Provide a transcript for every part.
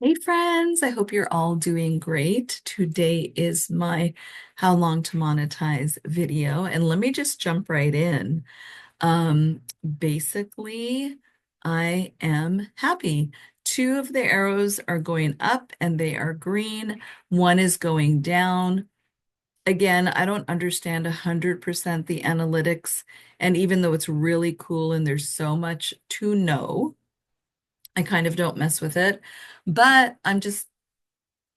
Hey friends, I hope you're all doing great. Today is my How Long to Monetize video, and let me just jump right in. Basically, I am happy. Two of the arrows are going up and they are green. One is going down. Again, I don't understand 100% the analytics, and even though it's really cool and there's so much to know, I kind of don't mess with it. But I'm just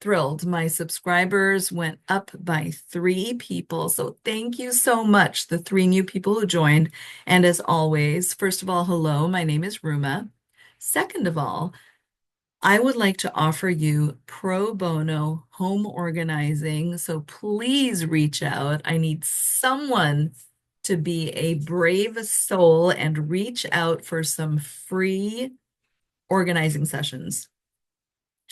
thrilled. My subscribers went up by three people. So thank you so much, the three new people who joined. And as always, first of all, hello, my name is Ruma. Second of all, I would like to offer you pro bono home organizing. So please reach out. I need someone to be a brave soul and reach out for some free organizing sessions.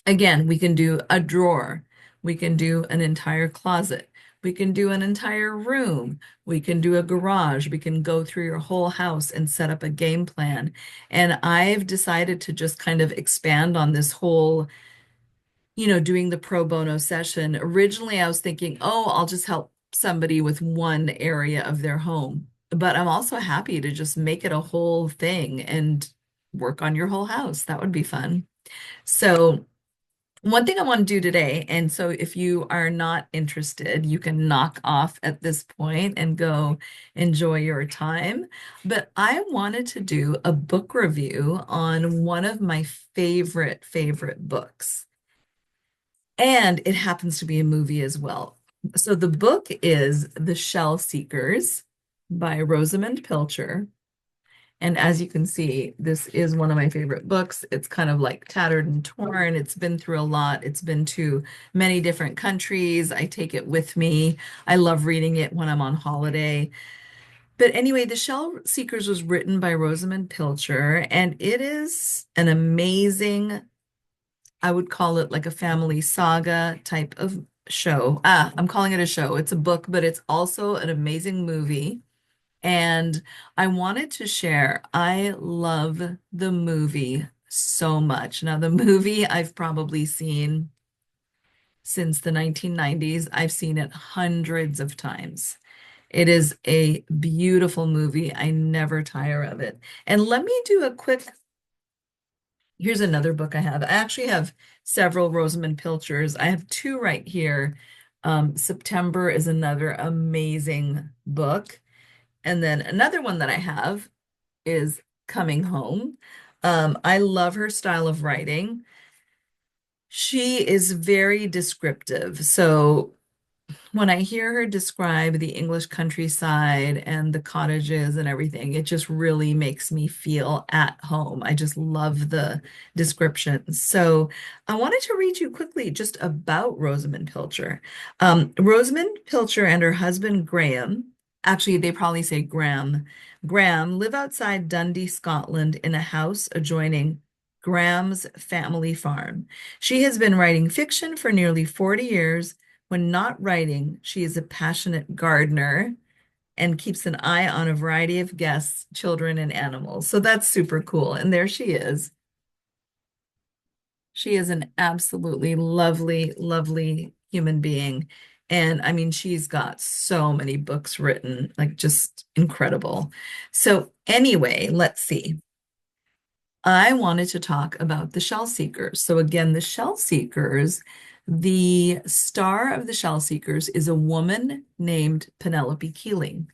Again, we can do a drawer. We can do an entire closet. We can do an entire room. We can do a garage. We can go through your whole house and set up a game plan. And I've decided to just kind of expand on this whole, doing the pro bono session. Originally, I was thinking, oh, I'll just help somebody with one area of their home. But I'm also happy to just make it a whole thing and work on your whole house. That would be fun. So, one thing I want to do today, and so if you are not interested, you can knock off at this point and go enjoy your time. But I wanted to do a book review on one of my favorite books. And it happens to be a movie as well. So the book is The Shell Seekers by Rosamunde Pilcher. And as you can see, this is one of my favorite books. It's kind of like tattered and torn. It's been through a lot. It's been to many different countries. I take it with me. I love reading it when I'm on holiday. But anyway, The Shell Seekers was written by Rosamunde Pilcher, and it is an amazing, I would call it like a family saga type of show. I'm calling it a show. It's a book, but it's also an amazing movie. And I wanted to share, I love the movie so much. Now, the movie I've probably seen since the 1990s. I've seen it hundreds of times. It is a beautiful movie. I never tire of it. And let me do a quick, here's another book I have. I actually have several Rosamund Pilchers. I have two right here. September is another amazing book. And then another one that I have is Coming Home. I love her style of writing. She is very descriptive. So when I hear her describe the English countryside and the cottages and everything, it just really makes me feel at home. I just love the descriptions. So I wanted to read you quickly just about Rosamund Pilcher. Rosamund Pilcher and her husband Graham, actually they probably say Graham live outside Dundee, Scotland in a house adjoining Graham's family farm. She has been writing fiction for nearly 40 years. When not writing, she is a passionate gardener and keeps an eye on a variety of guests, children, and animals. So that's super cool. And there she is. She is an absolutely lovely human being. And I mean, she's got so many books written, like just incredible. So, anyway, let's see. I wanted to talk about the Shell Seekers. So, again, the Shell Seekers, the star of the Shell Seekers is a woman named Penelope Keeling.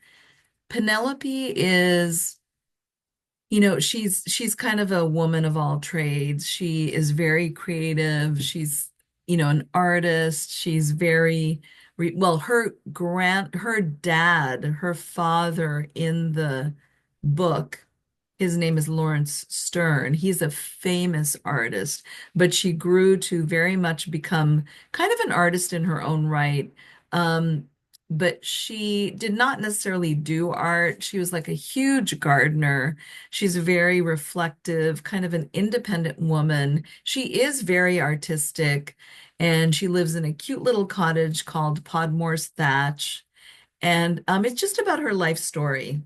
Penelope is, she's kind of a woman of all trades. She is very creative. She's, an artist. She's very, well, her dad, her father in the book, his name is Lawrence Stern. He's a famous artist, but she grew to very much become kind of an artist in her own right. Um, but she did not necessarily do art. She was like a huge gardener. She's very reflective, kind of an independent woman. She is very artistic, and she lives in a cute little cottage called Podmore's Thatch. And it's just about her life story.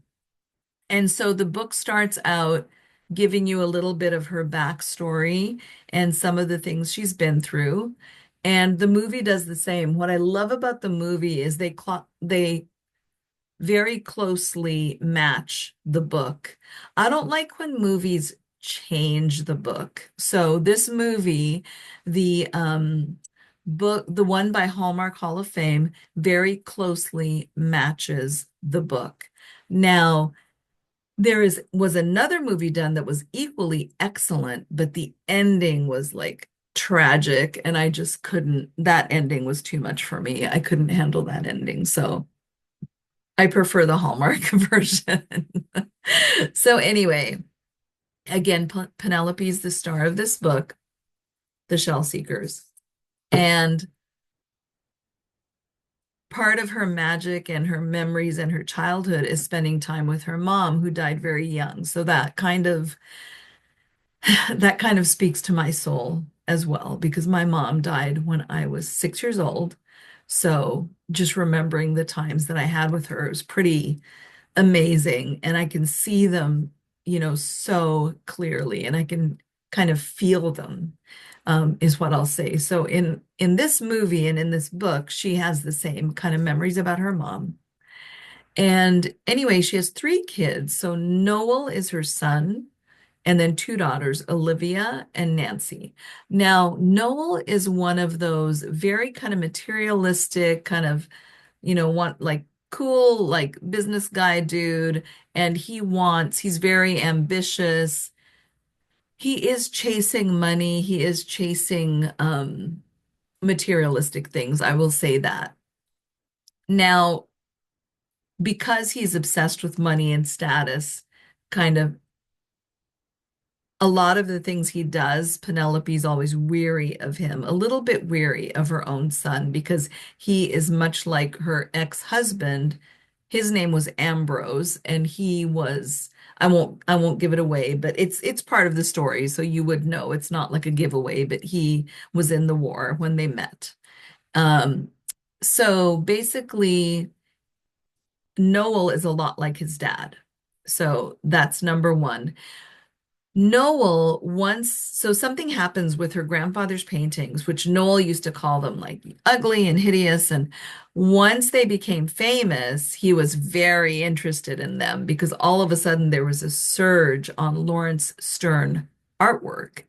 And so the book starts out giving you a little bit of her backstory and some of the things she's been through. And the movie does the same. What I love about the movie is they very closely match the book. I don't like when movies change the book. So this movie, the one by Hallmark Hall of Fame, very closely matches the book. Now, was another movie done that was equally excellent, but the ending was like tragic, and I just couldn't, that ending was too much for me. I couldn't handle that ending. So I prefer the Hallmark version. So anyway, again, Penelope's the star of this book, The Shell Seekers. And part of her magic and her memories and her childhood is spending time with her mom, who died very young. So that kind of speaks to my soul as well, because my mom died when I was 6 years old. So just remembering the times that I had with her is pretty amazing. And I can see them, so clearly, and I can kind of feel them, is what I'll say. So in this movie and in this book, she has the same kind of memories about her mom. And anyway, she has three kids. So Noel is her son, and then two daughters, Olivia and Nancy. Now, Noel is one of those very kind of materialistic, kind of, want like cool, like business guy dude. And he's very ambitious. He is chasing money. He is chasing materialistic things. I will say that. Now, because he's obsessed with money and status, kind of a lot of the things he does, Penelope's always weary of him, a little bit weary of her own son, because he is much like her ex-husband. His name was Ambrose, and I won't give it away, but it's part of the story, so you would know. It's not like a giveaway, but he was in the war when they met. Um, so basically, Noel is a lot like his dad. So that's number one. So something happens with her grandfather's paintings, which Noel used to call them like ugly and hideous. And once they became famous, he was very interested in them, because all of a sudden there was a surge on Lawrence Stern artwork.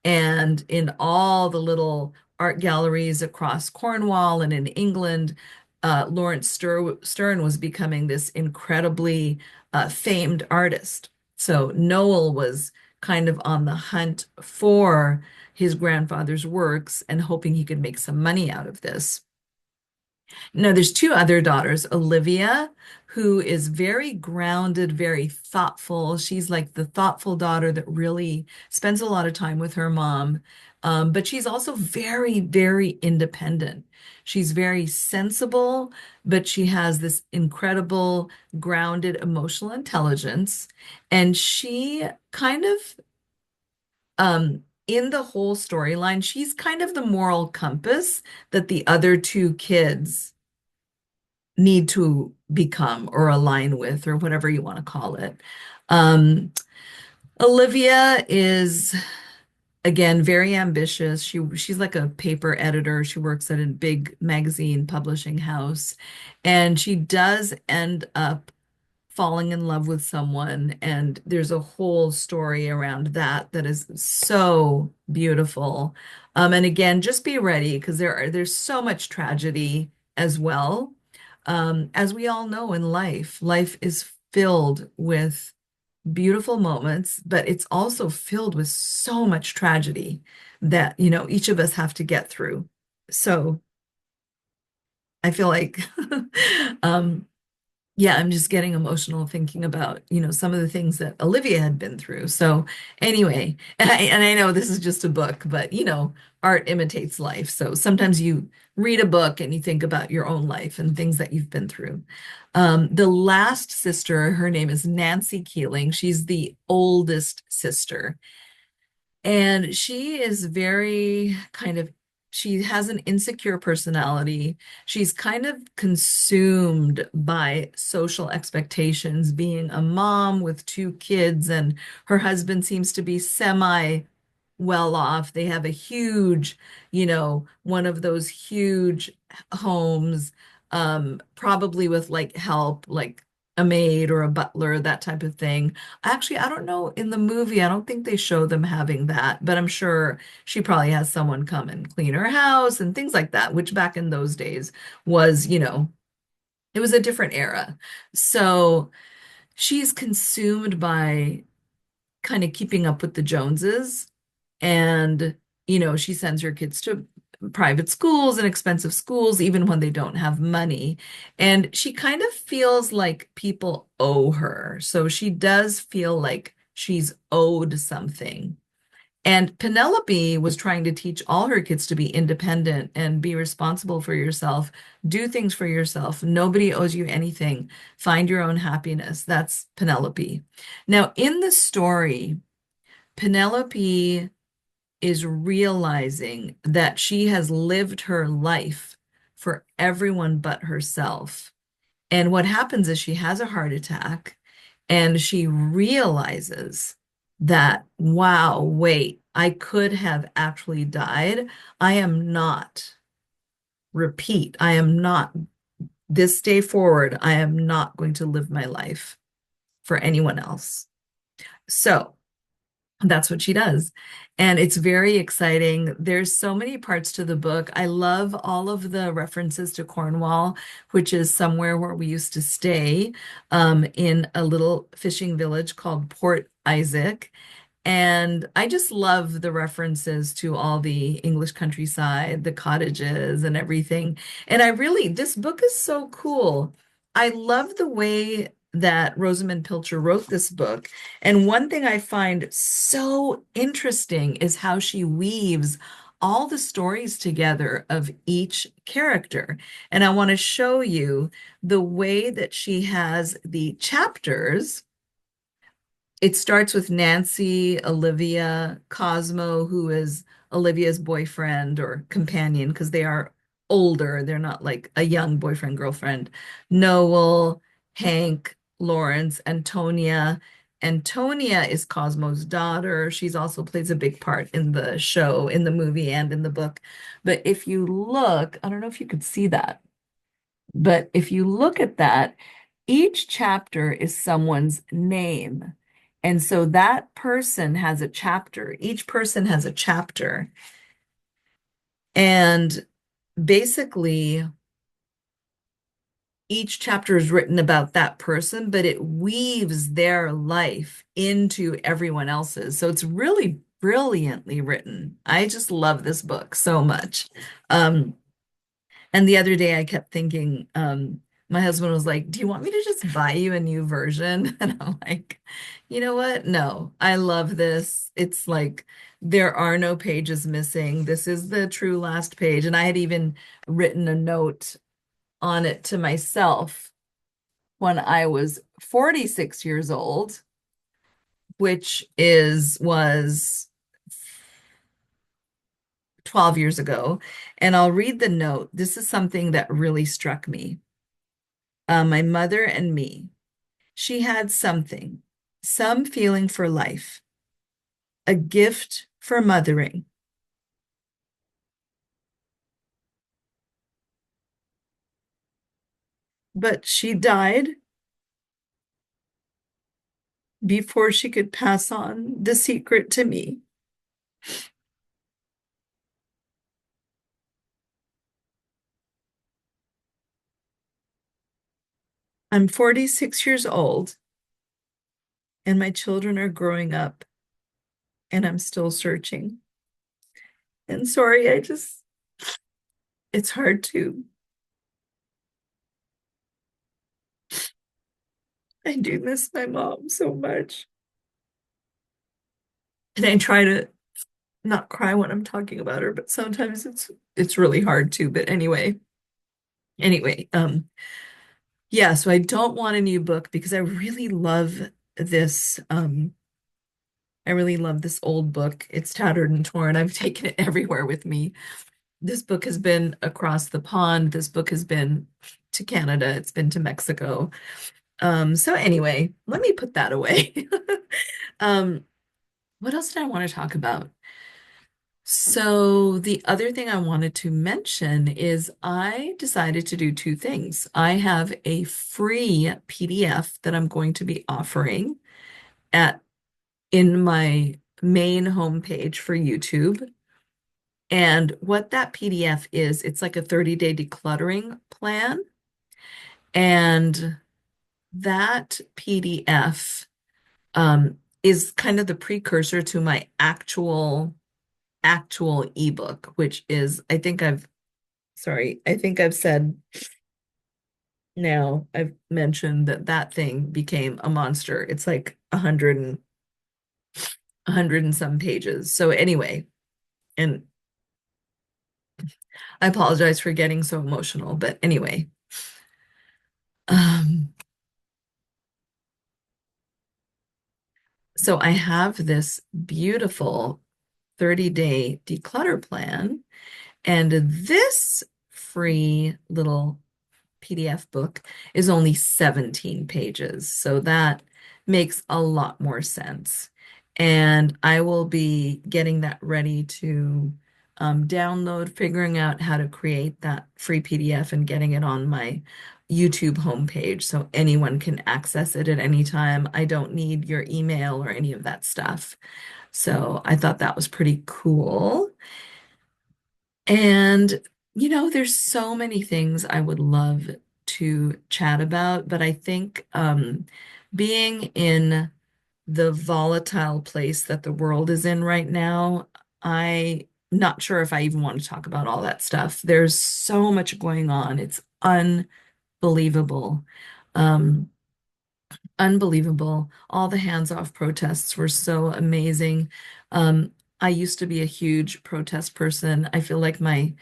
And in all the little art galleries across Cornwall and in England, Lawrence Stern was becoming this incredibly famed artist. So Noel was kind of on the hunt for his grandfather's works and hoping he could make some money out of this. Now, there's two other daughters, Olivia, who is very grounded, very thoughtful. She's like the thoughtful daughter that really spends a lot of time with her mom. But she's also very, very independent. She's very sensible, but she has this incredible, grounded emotional intelligence. And she kind of, in the whole storyline, she's kind of the moral compass that the other two kids need to become or align with, or whatever you want to call it. Um, Olivia is, again, very ambitious. She's like a paper editor. She works at a big magazine publishing house, and she does end up falling in love with someone, and there's a whole story around that is so beautiful. And again, just be ready, because there's so much tragedy as well. As we all know in life is filled with beautiful moments, but it's also filled with so much tragedy that, each of us have to get through. So I feel like, um, yeah, I'm just getting emotional thinking about, some of the things that Olivia had been through. So anyway, and I know this is just a book, but art imitates life. So sometimes you read a book and you think about your own life and things that you've been through. The last sister, her name is Nancy Keeling. She's the oldest sister. And she is very kind of she has an insecure personality. She's kind of consumed by social expectations, being a mom with two kids, and her husband seems to be semi well off. They have a huge, one of those huge homes, probably with like help, like a maid or a butler, that type of thing. Actually, I don't know in the movie, I don't think they show them having that, but I'm sure she probably has someone come and clean her house and things like that, which back in those days was, it was a different era. So she's consumed by kind of keeping up with the Joneses. And, she sends her kids to private schools and expensive schools, even when they don't have money. And she kind of feels like people owe her. So she does feel like she's owed something. And Penelope was trying to teach all her kids to be independent and be responsible for yourself, do things for yourself. Nobody owes you anything. Find your own happiness. That's Penelope. Now, in the story, Penelope is realizing that she has lived her life for everyone but herself. And what happens is she has a heart attack and she realizes that, wow, wait, I could have actually died. I am not, repeat, I am not, this day forward, I am not going to live my life for anyone else. So that's what she does. And it's very exciting. There's so many parts to the book. I love all of the references to Cornwall, which is somewhere where we used to stay, in a little fishing village called Port Isaac. And I just love the references to all the English countryside, the cottages and everything. And this book is so cool. I love the way that Rosamunde Pilcher wrote this book. And one thing I find so interesting is how she weaves all the stories together of each character. And I want to show you the way that she has the chapters. It starts with Nancy, Olivia, Cosmo, who is Olivia's boyfriend or companion because they are older. They're not like a young boyfriend, girlfriend. Noel, Hank, Lawrence, Antonia. Antonia is Cosmo's daughter. She's also plays a big part in the show, in the movie, and in the book. But if you look, I don't know if you could see that, but if you look at that, each chapter is someone's name. And so that person has a chapter. Each person has a chapter. And basically, each chapter is written about that person, but it weaves their life into everyone else's. So it's really brilliantly written. I just love this book so much. Um, And the other day I kept thinking, my husband was like, "Do you want me to just buy you a new version?" And I'm like, you know what? No, I love this. It's like there are no pages missing. This is the true last page. And I had even written a note on it to myself when I was 46 years old, which was 12 years ago. And I'll read the note. This is something that really struck me. My mother and me. She had something, some feeling for life, a gift for mothering. But she died before she could pass on the secret to me. I'm 46 years old, and my children are growing up, and I'm still searching. And sorry, it's hard to. I do miss my mom so much. And I try to not cry when I'm talking about her, but sometimes it's really hard to. But anyway, yeah, so I don't want a new book because this I really love this old book. It's tattered and torn. I've taken it everywhere with me. This book has been across the pond. This book has been to Canada. It's been to Mexico. So anyway, let me put that away. Um, what else did I want to talk about? So the other thing I wanted to mention is I decided to do two things. I have a free PDF that I'm going to be offering at in my main homepage for YouTube. And what that PDF is, it's like a 30-day decluttering plan. And that PDF is kind of the precursor to my actual ebook, which is, I think I've said now, I've mentioned that that thing became a monster. It's like 100 and some pages. So anyway, and I apologize for getting so emotional, but anyway, um, so I have this beautiful 30-day declutter plan, and this free little PDF book is only 17 pages. So that makes a lot more sense. And I will be getting that ready to download, figuring out how to create that free PDF and getting it on my YouTube homepage so anyone can access it at any time. I don't need your email or any of that stuff. So I thought that was pretty cool. And, there's so many things I would love to chat about, but I think being in the volatile place that the world is in right now, I'm not sure if I even want to talk about all that stuff. There's so much going on. It's unbelievable. Um, Unbelievable. All the hands-off protests were so amazing. Um, I used to be a huge protest person. I feel like my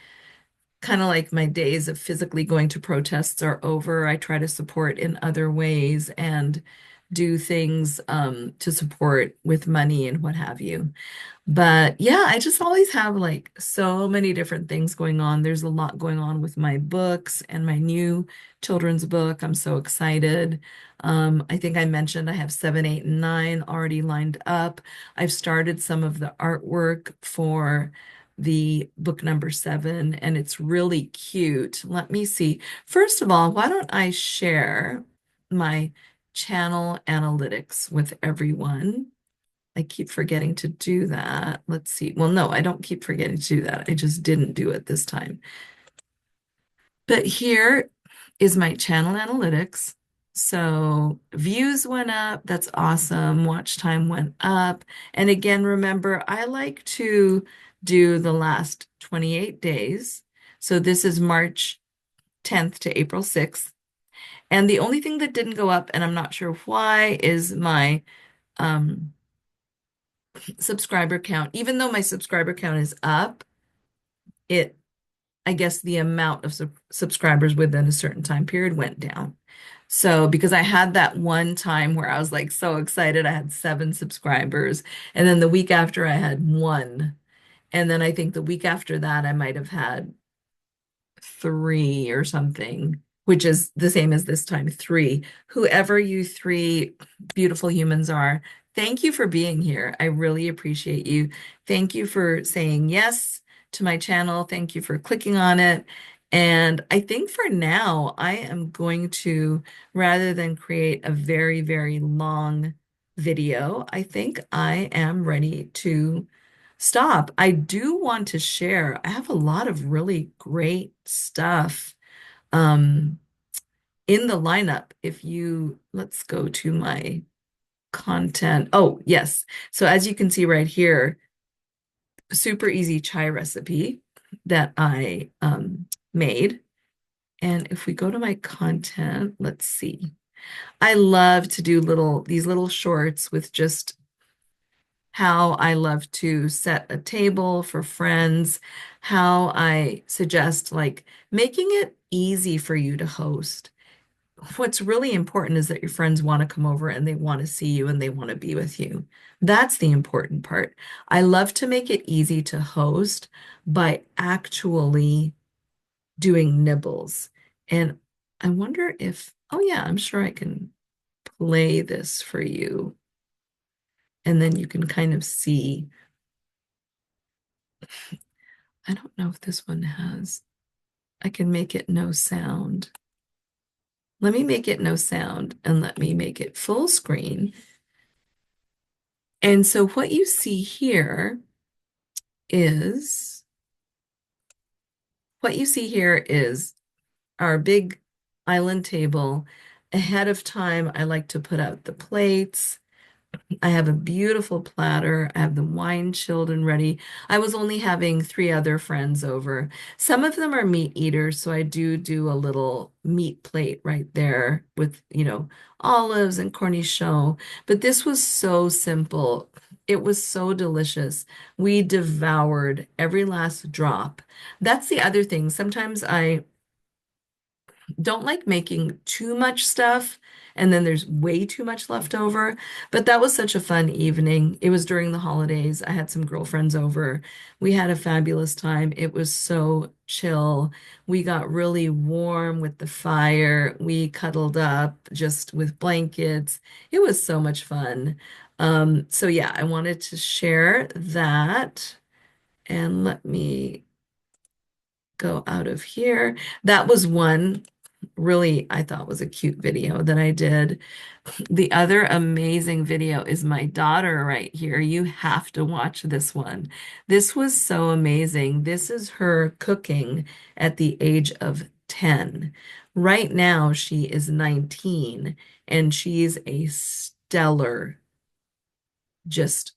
kind of like my days of physically going to protests are over. I try to support in other ways and do things to support with money and what have you. But yeah, I just always have like so many different things going on. There's a lot going on with my books and my new children's book. I'm so excited. I think I mentioned I have 7, 8, and 9 already lined up. I've started some of the artwork for the book number 7, and it's really cute. Let me see. First of all, why don't I share my channel analytics with everyone? I keep forgetting to do that. Let's see. Well, no, I don't keep forgetting to do that. I just didn't do it this time. But here is my channel analytics. So views went up. That's awesome. Watch time went up. And again, remember, I like to do the last 28 days. So this is March 10th to April 6th. And the only thing that didn't go up, and I'm not sure why, is my um, subscriber count. Even though my subscriber count is up, it, I guess the amount of subscribers within a certain time period went down. So because I had that one time where I was like so excited, I had 7 subscribers, and then the week after I had 1. And then I think the week after that I might have had 3 or something, which is the same as this time, 3. Whoever you 3 beautiful humans are, thank you for being here. I really appreciate you. Thank you for saying yes to my channel. Thank you for clicking on it. And I think for now, I am going to, rather than create a very, very long video, I think I am ready to stop. I do want to share. I have a lot of really great stuff um, in the lineup. If you, let's go to my content. Oh, yes. So as you can see right here, super easy chai recipe that I made. And if we go to my content, let's see. I love to do these little shorts with just how I love to set a table for friends, how I suggest like making it easy for you to host. what's really important is that your friends want to come over and they want to see you and they want to be with you. That's the important part. I love to make it easy to host by actually doing nibbles. And I wonder if, oh yeah, I'm sure I can play this for you. And then you can kind of see. I don't know if this one has, I can make it no sound. Let me make it no sound and let me make it full screen. And so what you see here is, what you see here is our big island table. Ahead of time, I like to put out the plates. I have a beautiful platter. I have the wine chilled and ready. I was only having three other friends over. Some of them are meat eaters, so I do a little meat plate right there with, olives and cornichon. But this was so simple. It was so delicious. We devoured every last drop. That's the other thing. Sometimes I don't like making too much stuff and then there's way too much left over. But that was such a fun evening. It was during the holidays. I had some girlfriends over. We had a fabulous time. It was so chill. We got really warm with the fire. We cuddled up just with blankets. It was so much fun. So yeah, I wanted to share that. And let me go out of here. That was one really I thought was a cute video that I did. The other amazing video is my daughter right here. You have to watch this one. This was so amazing. This is her cooking at the age of 10. Right now, she is 19 and she's a stellar, just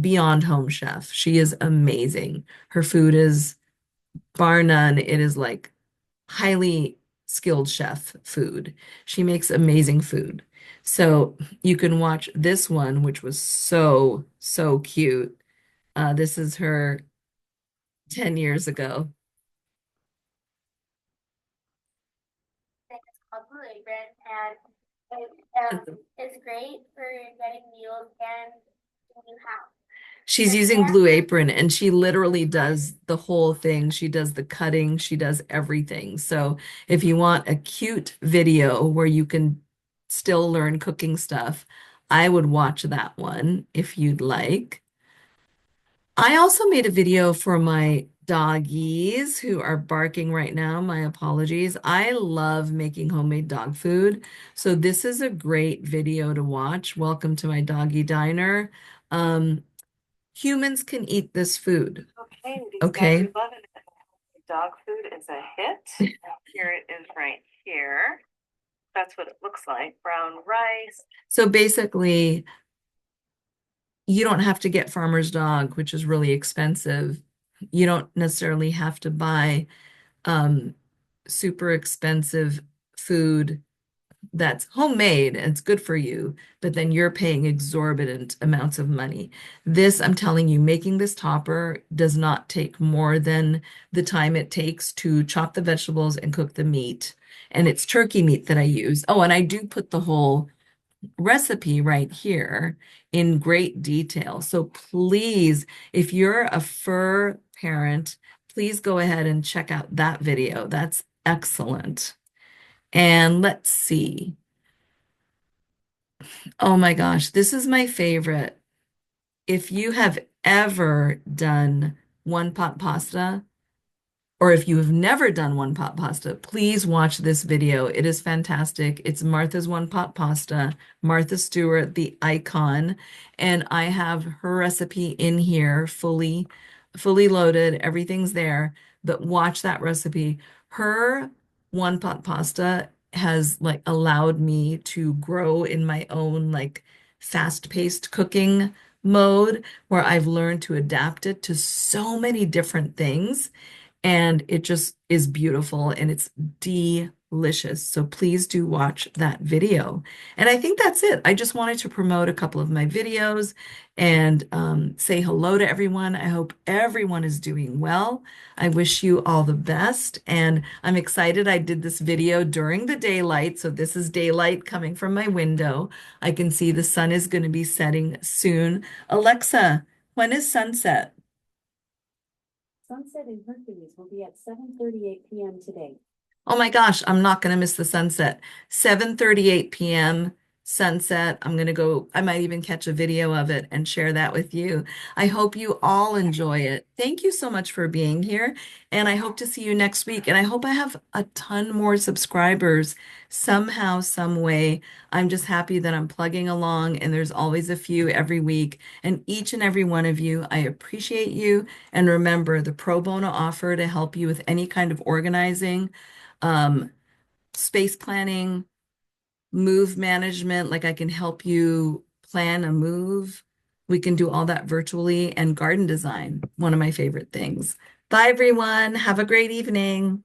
beyond home chef. She is amazing. Her food is bar none. It is like highly skilled chef food. She makes amazing food. So you can watch this one, which was so, so cute. This is her 10 years ago. It's called Blue Apron, and it's great for getting meals and you have. She's using Blue Apron and she literally does the whole thing. She does the cutting, she does everything. So if you want a cute video where you can still learn cooking stuff, I would watch that one if you'd like. I also made a video for my doggies who are barking right now. My apologies. I love making homemade dog food. So this is a great video to watch. Welcome to my doggy diner. Um, Humans can eat this food. Okay, these Okay. dogs are loving it. Dog food is a hit. Here it is right here. That's what it looks like. Brown rice. So basically, you don't have to get farmer's dog, which is really expensive. You don't necessarily have to buy super expensive food that's homemade and it's good for you, but then you're paying exorbitant amounts of money. This, I'm telling you, making this topper does not take more than the time it takes to chop the vegetables and cook the meat. And it's turkey meat that I use. Oh, and I do put the whole recipe right here in great detail. So please, if you're a fur parent, please go ahead and check out that video. That's excellent. And let's see. Oh my gosh, this is my favorite. If you have ever done one pot pasta, or if you have never done one pot pasta, please watch this video. It is fantastic. It's Martha's One Pot Pasta, Martha Stewart, the icon. And I have her recipe in here, fully loaded. Everything's there. But watch that recipe. Her one pot pasta has like allowed me to grow in my own like fast-paced cooking mode where I've learned to adapt it to so many different things and it just is beautiful and it's delicious. delicious. So please do watch that video. And I think that's it. I just wanted to promote a couple of my videos and say hello to everyone. I hope everyone is doing well. I wish you all the best. And I'm excited I did this video during the daylight. So this is daylight coming from my window. I can see the sun is going to be setting soon. Alexa, when is sunset? Sunset in Hercules will be at 7:38 p.m. today. Oh my gosh, I'm not going to miss the sunset. 7:38 p.m. sunset. I'm going to go, I might even catch a video of it and share that with you. I hope you all enjoy it. Thank you so much for being here, and I hope to see you next week. And I hope I have a ton more subscribers somehow, some way. I'm just happy that I'm plugging along, and there's always a few every week. And each and every one of you, I appreciate you. And remember the pro bono offer to help you with any kind of organizing, um, space planning, move management, like I can help you plan a move. We can do all that virtually, and garden design, one of my favorite things. Bye, everyone. Have a great evening.